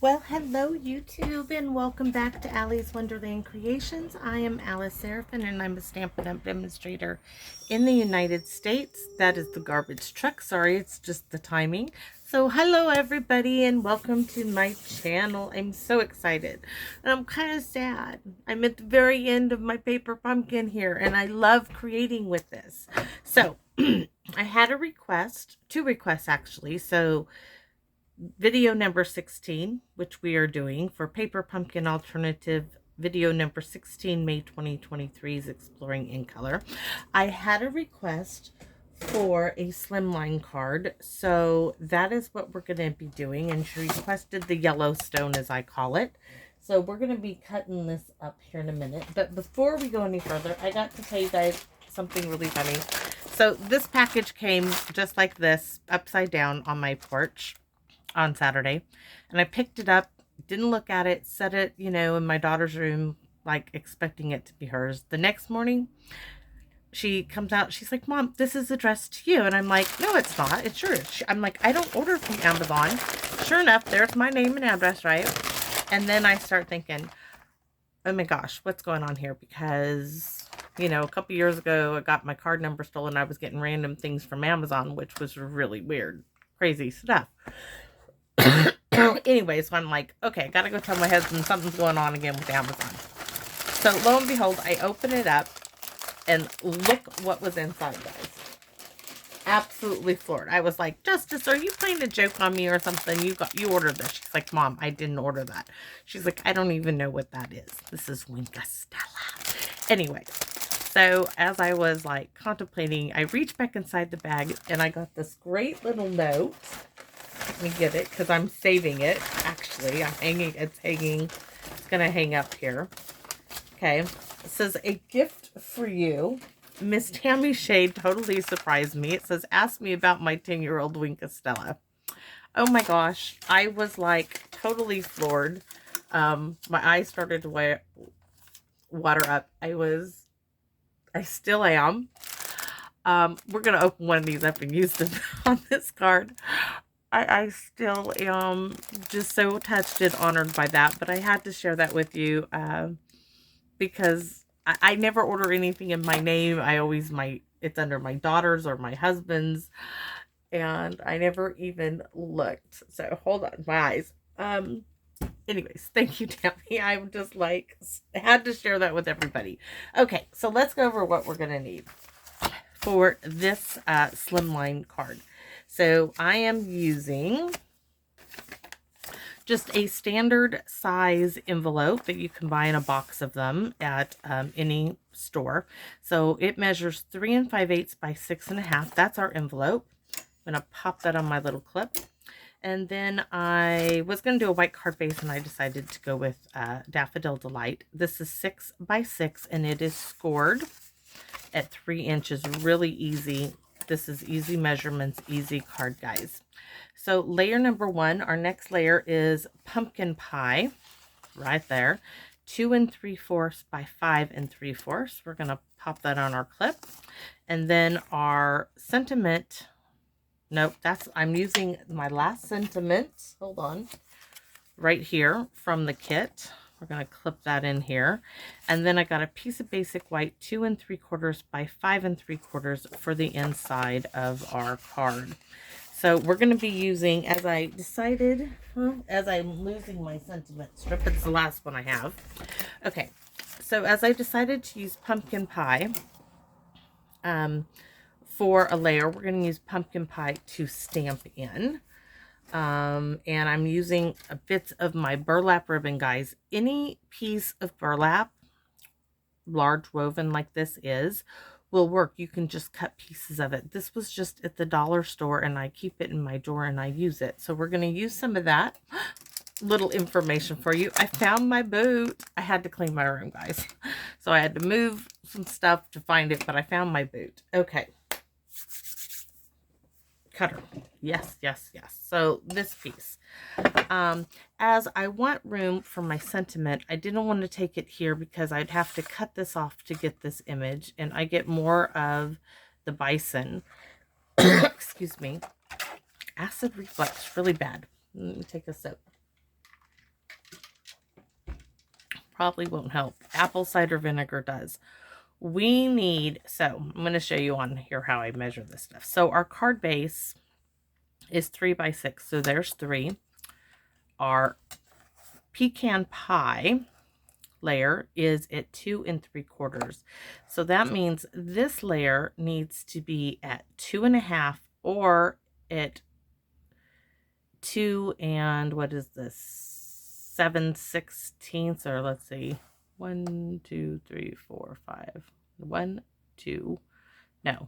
Well, hello YouTube and welcome back to Allie's Wonderland Creations. I am Alice Seraphin and I'm a Stampin' Up! Demonstrator in the United States. That is the garbage truck. Sorry, it's just the timing. So hello everybody and welcome to my channel. I'm so excited and I'm kind of sad. I'm at the very end of my paper pumpkin here and I love creating with this. So I had a request, two requests actually. So video number 16, which we are doing for Paper Pumpkin Alternative video number 16, May 2023 is Exploring in Color. I had a request for a slimline card, so that is what we're going to be doing, and she requested the Yellowstone, as I call it. So we're going to be cutting this up here in a minute, but before we go any further, I got to tell you guys something really funny. So this package came just like this, upside down on my porch on Saturday, and I picked it up, didn't look at it, set it, in my daughter's room, like expecting it to be hers. The next morning, she comes out, she's like, "Mom, this is addressed to you." And I'm like, "No, it's not. It's yours." I'm like, "I don't order from Amazon." Sure enough, there's my name and address, right? And then I start thinking, oh my gosh, what's going on here? Because, a couple years ago, I got my card number stolen. I was getting random things from Amazon, which was really weird, crazy stuff. Anyway, so I'm like, okay, gotta go tell my husband something's going on again with Amazon. So lo and behold, I open it up and look what was inside, guys. Absolutely floored. I was like, "Justice, are you playing a joke on me or something? You ordered this." She's like, "Mom, I didn't order that." She's like, "I don't even know what that is. This is Winka Stella." Anyway, so as I was like contemplating, I reached back inside the bag and I got this great little note. Let me get it because I'm saving it. Actually, it's going to hang up here. Okay. It says, "A gift for you. Miss Tammy Shade totally surprised me." It says, "Ask me about my 10-year-old Winka Stella." Oh my gosh. I was like totally floored. My eyes started to water up. I still am. We're going to open one of these up and use them on this card. I still am just so touched and honored by that, but I had to share that with you because I never order anything in my name. It's under my daughter's or my husband's, and I never even looked. So hold on, my eyes. Anyways, thank you, Tammy. I'm just like, had to share that with everybody. Okay, so let's go over what we're going to need for this slimline card. So I am using just a standard size envelope that you can buy in a box of them at any store. So it measures 3 5/8 by 6 1/2. That's our envelope. I'm going to pop that on my little clip. And then I was going to do a white card base and I decided to go with Daffodil Delight. This is 6 by 6 and it is scored at 3 inches. Really easy. This is easy measurements, easy card, guys. So layer number 1, our next layer is pumpkin pie, right there. 2 3/4 by 5 3/4. We're going to pop that on our clip. And then our sentiment, nope, I'm using my last sentiment, hold on, right here from the kit. We're going to clip that in here. And then I got a piece of basic white 2 3/4 by 5 3/4 for the inside of our card. So we're going to be using, as I decided, as I'm losing my sentiment strip, it's the last one I have. Okay, so as I decided to use pumpkin pie for a layer, we're going to use pumpkin pie to stamp in. And I'm using bits of my burlap ribbon, guys. Any piece of burlap, large woven like this will work. You can just cut pieces of it. This was just at the dollar store and I keep it in my drawer and I use it. So we're going to use some of that. Little information for you. I found my boot. I had to clean my room, guys. So I had to move some stuff to find it, but I found my boot. Okay. Cutter. Yes. So this piece, as I want room for my sentiment, I didn't want to take it here because I'd have to cut this off to get this image, and I get more of the bison. Excuse me. Acid reflux, really bad. Let me take a sip. Probably won't help. Apple cider vinegar does. We need, so I'm going to show you on here how I measure this stuff. So our card base is 3 by 6. So there's 3. Our pecan pie layer is at 2 3/4. So that means this layer needs to be at 2.5 or at 2 and what is this? 7/16, or let's see. 1, 2, 3, 4, 5. 1, 2. No.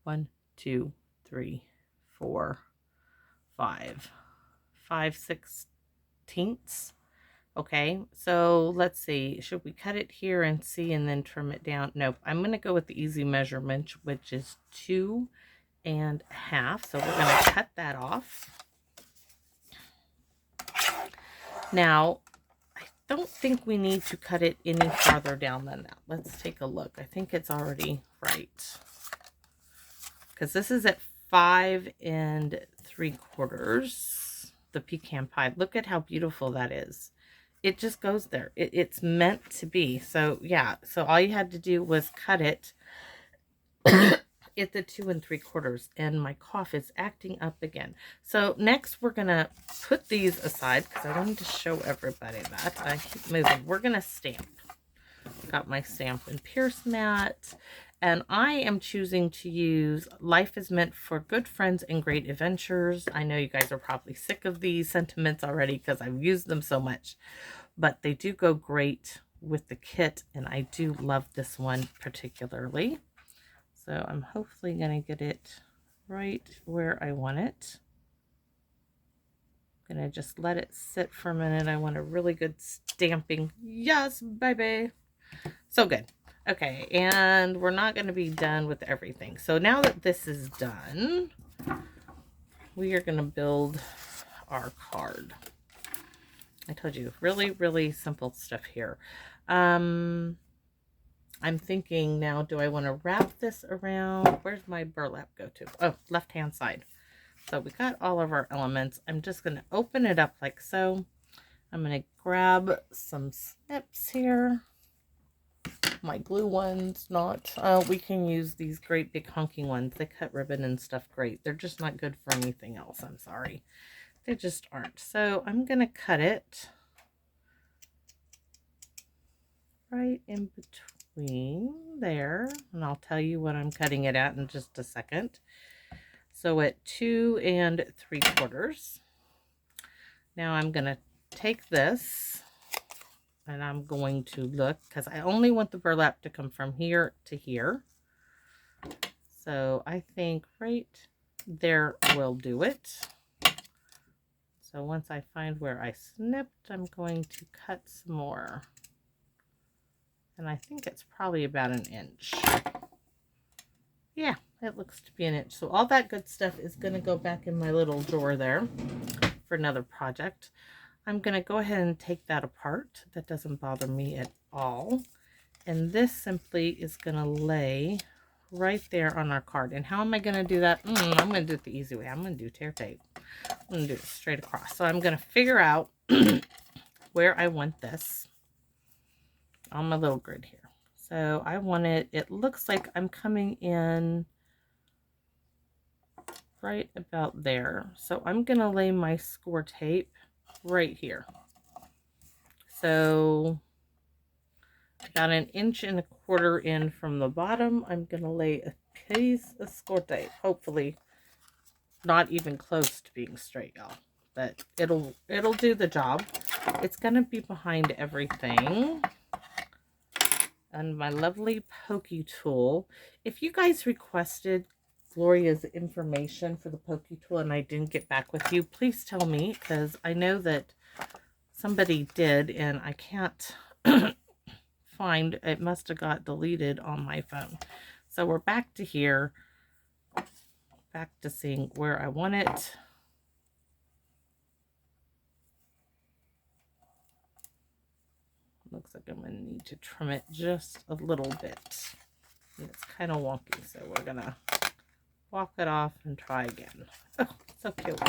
1, 2, 3, 4, 5. 5/16. Okay, so let's see. Should we cut it here and see and then trim it down? Nope. I'm going to go with the easy measurement, which is 2.5. So we're going to cut that off. Now, I don't think we need to cut it any farther down than that. Let's take a look. I think it's already right. Because this is at 5 3/4, the pecan pie. Look at how beautiful that is. It just goes there. It's meant to be. So yeah, so all you had to do was cut it at the 2 3/4, and my cough is acting up again. So next we're gonna put these aside because I wanted to show everybody that. I keep moving. We're gonna stamp. Got my stamp and pierce mat, and I am choosing to use Life is Meant for Good Friends and Great Adventures. I know you guys are probably sick of these sentiments already because I've used them so much, but they do go great with the kit, and I do love this one particularly. So I'm hopefully going to get it right where I want it. I'm going to just let it sit for a minute. I want a really good stamping. Yes, baby. So good. Okay, and we're not going to be done with everything. So now that this is done, we are going to build our card. I told you, really, really simple stuff here. I'm thinking now, do I want to wrap this around? Where's my burlap go to? Oh, left-hand side. So we got all of our elements. I'm just going to open it up like so. I'm going to grab some snips here. My glue ones, not. We can use these great big honking ones. They cut ribbon and stuff great. They're just not good for anything else. I'm sorry. They just aren't. So I'm going to cut it right in between there. And I'll tell you what I'm cutting it at in just a second. So at 2 3/4. Now I'm going to take this and I'm going to look, because I only want the burlap to come from here to here. So I think right there will do it. So once I find where I snipped, I'm going to cut some more. And I think it's probably about 1 inch. Yeah, it looks to be 1 inch. So all that good stuff is going to go back in my little drawer there for another project. I'm going to go ahead and take that apart. That doesn't bother me at all. And this simply is going to lay right there on our card. And how am I going to do that? I'm going to do it the easy way. I'm going to do tear tape. I'm going to do it straight across. So I'm going to figure out where I want this on my little grid here. So I want it, it looks like I'm coming in right about there. So I'm going to lay my score tape right here. So about 1.25 inches in from the bottom, I'm going to lay a piece of score tape. Hopefully not even close to being straight, y'all. But it'll do the job. It's going to be behind everything. And my lovely pokey tool. If you guys requested Gloria's information for the pokey tool and I didn't get back with you, please tell me, because I know that somebody did and I can't find. It must have got deleted on my phone. So we're back to here, back to seeing where I want it. Looks like I'm going to need to trim it just a little bit. And it's kind of wonky, so we're going to walk it off and try again. Oh, so cute.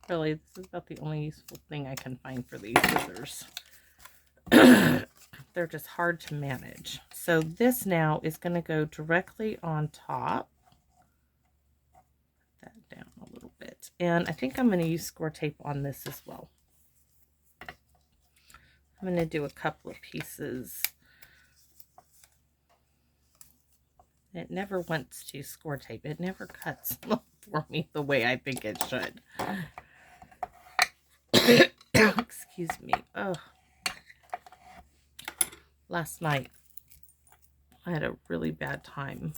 Really, this is about the only useful thing I can find for these scissors. they're just hard to manage. So this now is going to go directly on top. Put that down a little bit. And I think I'm going to use score tape on this as well. I'm going to do a couple of pieces. It never wants to score tape. It never cuts for me the way I think it should. Excuse me. Oh. Last night, I had a really bad time.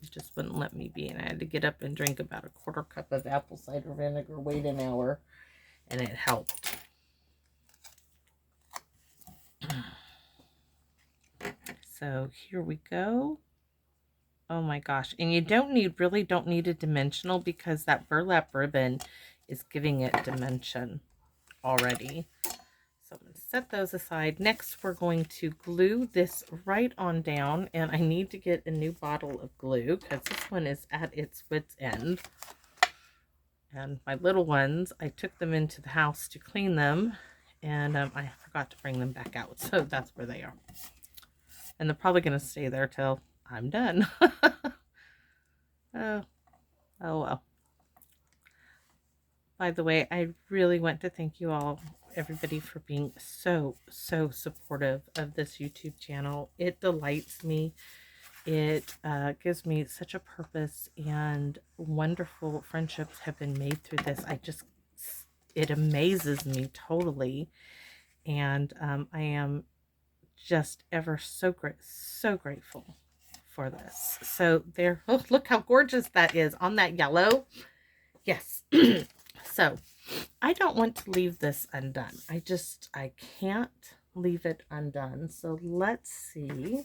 It just wouldn't let me be. And I had to get up and drink about a quarter cup of apple cider vinegar, wait an hour, and it helped. So here we go. Oh my gosh. And you really don't need a dimensional because that burlap ribbon is giving it dimension already. So I'm going to set those aside. Next, we're going to glue this right on down. And I need to get a new bottle of glue because this one is at its wit's end. And my little ones, I took them into the house to clean them. And I forgot to bring them back out. So that's where they are. And they're probably going to stay there till I'm done. Oh well. By the way, I really want to thank you all, everybody, for being so supportive of this YouTube channel. It delights me. It gives me such a purpose, and wonderful friendships have been made through this. It amazes me totally. And I am just ever so grateful for this. So there, oh, look how gorgeous that is on that yellow. Yes. So I don't want to leave this undone. I can't leave it undone. So let's see.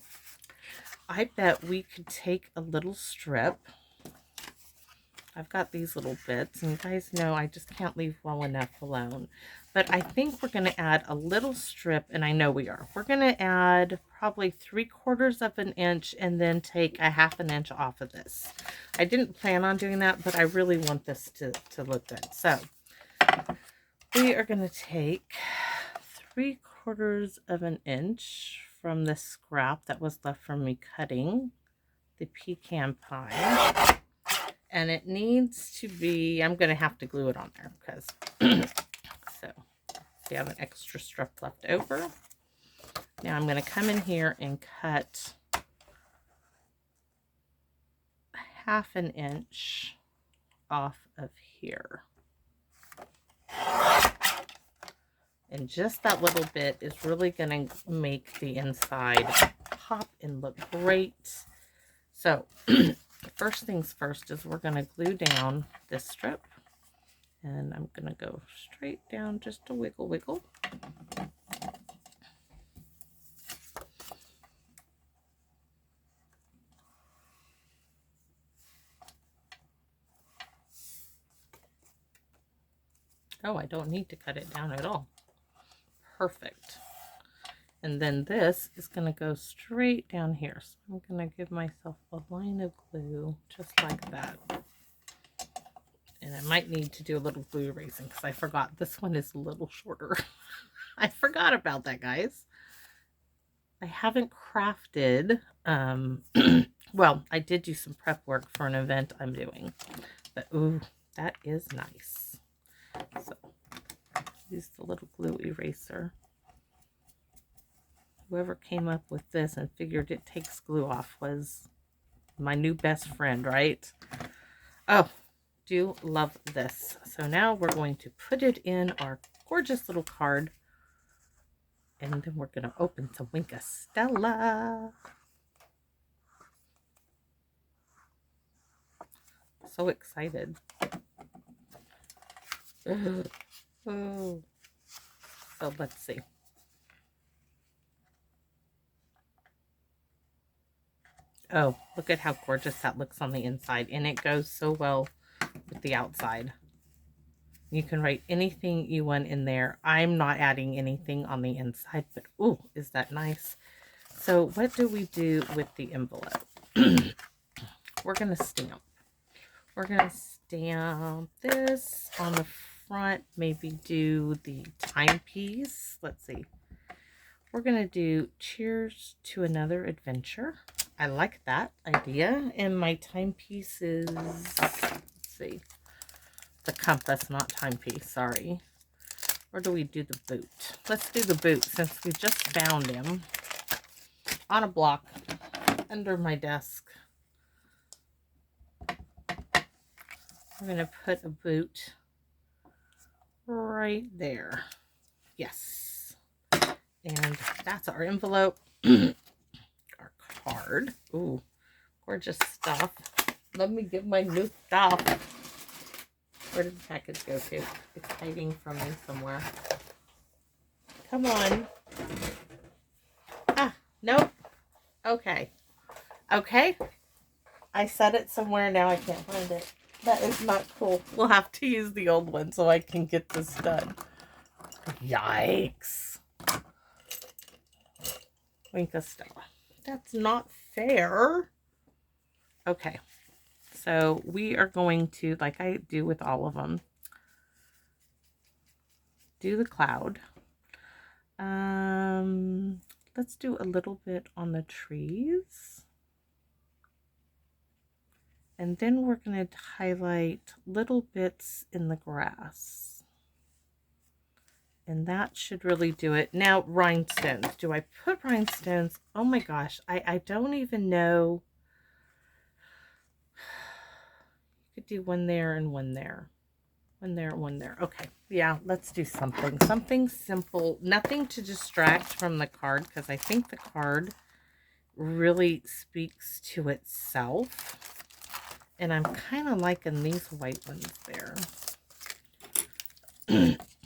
I bet we could take a little strip. I've got these little bits, and you guys know I just can't leave well enough alone. But I think we're going to add a little strip, and I know we are. We're going to add probably 3/4 of an inch and then take a 1/2 inch off of this. I didn't plan on doing that, but I really want this to look good. So we are going to take 3/4 of an inch from the scrap that was left from me cutting the pecan pie. And it needs to be, I'm going to have to glue it on there because, so we have an extra strip left over. Now I'm going to come in here and cut 1/2 inch off of here. And just that little bit is really going to make the inside pop and look great. So first things first is we're going to glue down this strip. And I'm going to go straight down just a wiggle. Oh, I don't need to cut it down at all. Perfect. And then this is going to go straight down here. So I'm going to give myself a line of glue just like that. And I might need to do a little glue erasing because I forgot this one is a little shorter. I forgot about that, guys. I haven't crafted, well, I did do some prep work for an event I'm doing. But, ooh, that is nice. So, use the little glue eraser. Whoever came up with this and figured it takes glue off was my new best friend, right? Oh, do love this. So now we're going to put it in our gorgeous little card. And then we're going to open some Winka Stella. So excited. Oh. So let's see. Oh, look at how gorgeous that looks on the inside. And it goes so well with the outside. You can write anything you want in there. I'm not adding anything on the inside, but ooh, is that nice? So what do we do with the envelope? We're going to stamp. We're going to stamp this on the front, maybe do the timepiece. Let's see. We're going to do Cheers to Another Adventure. I like that idea. And my timepiece is, let's see, the compass, not timepiece, sorry. Or do we do the boot? Let's do the boot since we just found him on a block under my desk. We're going to put a boot right there. Yes. And that's our envelope. Our card. Ooh, gorgeous stuff. Let me get my new stuff. Where did the package go to? It's hiding from me somewhere. Come on. Ah, nope. Okay. Okay. I set it somewhere. Now I can't find it. That is not cool. We'll have to use the old one so I can get this done. Yikes. Wink of Stella. That's not fair. Okay. So we are going to, like I do with all of them, do the cloud. Let's do a little bit on the trees. And then we're going to highlight little bits in the grass. And that should really do it. Now, rhinestones. Do I put rhinestones? Oh my gosh, I don't even know. You could do one there and one there. One there, one there. Okay, yeah, let's do something. Something simple. Nothing to distract from the card, because I think the card really speaks to itself. And I'm kind of liking these white ones there.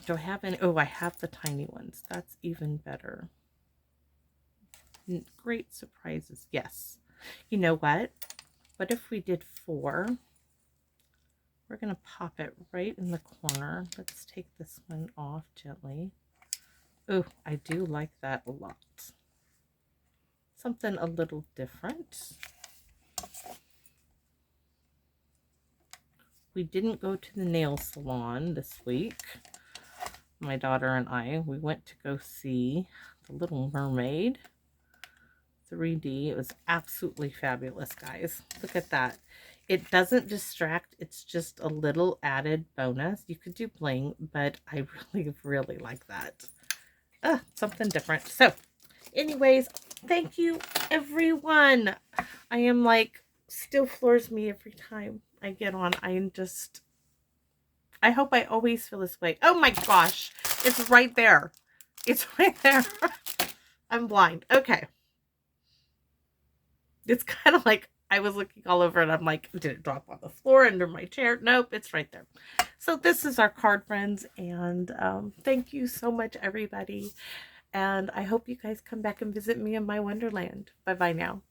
Do I have any? Oh, I have the tiny ones. That's even better. Great surprises. Yes. You know what? What if we did 4? We're going to pop it right in the corner. Let's take this one off gently. Oh, I do like that a lot. Something a little different. We didn't go to the nail salon this week. My daughter and I, we went to go see The Little Mermaid 3D. It was absolutely fabulous, guys. Look at that. It doesn't distract. It's just a little added bonus. You could do bling, but I really, really like that. Something different. So, anyways, thank you, everyone. I am like, still floors me every time I get on. I hope I always feel this way. Oh my gosh. It's right there. It's right there. I'm blind. Okay. It's kind of like I was looking all over and I'm like, did it drop on the floor under my chair? Nope, it's right there. So this is our card, friends. And thank you so much, everybody. And I hope you guys come back and visit me in my wonderland. Bye-bye now.